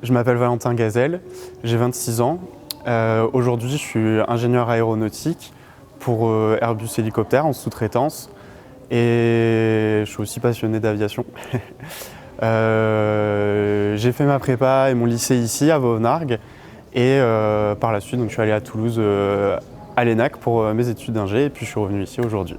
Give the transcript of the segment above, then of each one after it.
Je m'appelle Valentin Gazelle, j'ai 26 ans. Aujourd'hui, je suis ingénieur aéronautique pour Airbus Hélicoptère en sous-traitance et je suis aussi passionné d'aviation. J'ai fait ma prépa et mon lycée ici à Vauvenargues et par la suite donc, je suis allé à Toulouse à l'ENAC pour mes études d'ingé et puis je suis revenu ici aujourd'hui.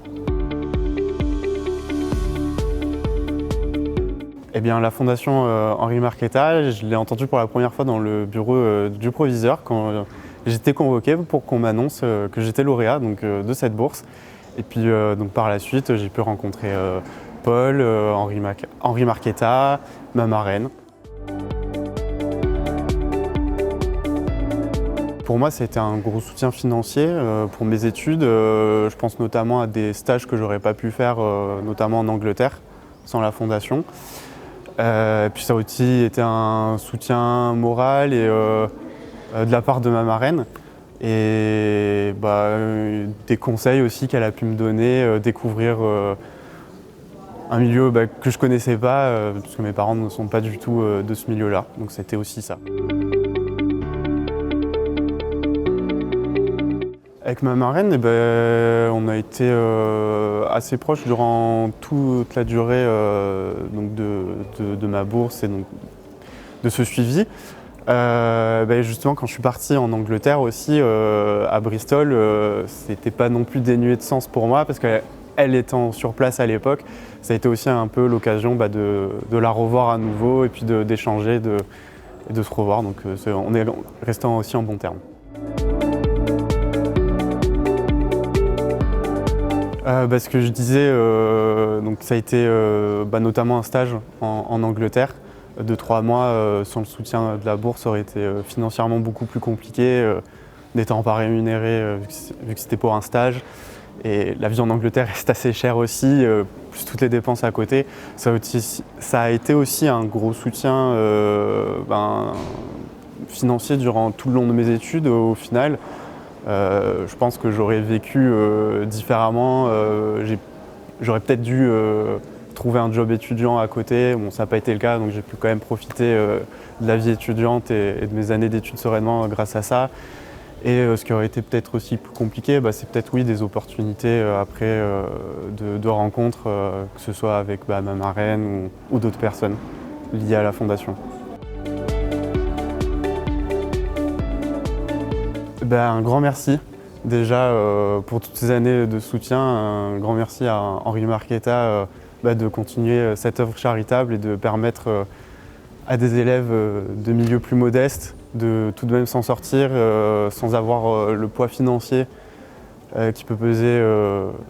Eh bien, la fondation Henri Marquetta, je l'ai entendue pour la première fois dans le bureau du proviseur quand j'étais convoqué pour qu'on m'annonce que j'étais lauréat de cette bourse. Et puis donc, par la suite, j'ai pu rencontrer Paul, Henri Marquetta, ma marraine. Pour moi, ça a été un gros soutien financier pour mes études. Je pense notamment à des stages que j'aurais pas pu faire, notamment en Angleterre, sans la fondation. Puis ça a aussi été un soutien moral et de la part de ma marraine et des conseils aussi qu'elle a pu me donner, découvrir un milieu que je connaissais pas parce que mes parents ne sont pas du tout de ce milieu-là, donc c'était aussi ça. Avec ma marraine, on a été assez proches durant toute la durée de ma bourse et donc, de ce suivi. Justement, quand je suis parti en Angleterre aussi, à Bristol, c'était pas non plus dénué de sens pour moi parce qu'elle étant sur place à l'époque, ça a été aussi un peu l'occasion de la revoir à nouveau et puis d'échanger et de se revoir. Donc on est resté aussi en bons termes. Ce que je disais, donc ça a été notamment un stage en Angleterre de 3 mois sans le soutien de la bourse, ça aurait été financièrement beaucoup plus compliqué, n'étant pas rémunéré vu que c'était pour un stage. Et la vie en Angleterre reste assez chère aussi, plus toutes les dépenses à côté. Ça a été aussi un gros soutien financier durant tout le long de mes études au final. Je pense que j'aurais vécu différemment. J'aurais peut-être dû trouver un job étudiant à côté. Bon, ça n'a pas été le cas, donc j'ai pu quand même profiter de la vie étudiante et de mes années d'études sereinement grâce à ça. Et ce qui aurait été peut-être aussi plus compliqué, c'est peut-être des opportunités après de rencontres, que ce soit avec ma marraine ou d'autres personnes liées à la fondation. Un grand merci déjà pour toutes ces années de soutien. Un grand merci à Henri Marquetta de continuer cette œuvre charitable et de permettre à des élèves de milieux plus modestes de tout de même s'en sortir sans avoir le poids financier qui peut peser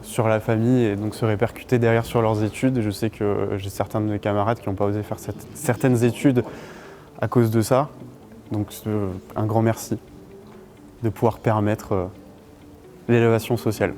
sur la famille et donc se répercuter derrière sur leurs études. Je sais que j'ai certains de mes camarades qui n'ont pas osé faire certaines études à cause de ça. Donc un grand merci de pouvoir permettre l'élévation sociale.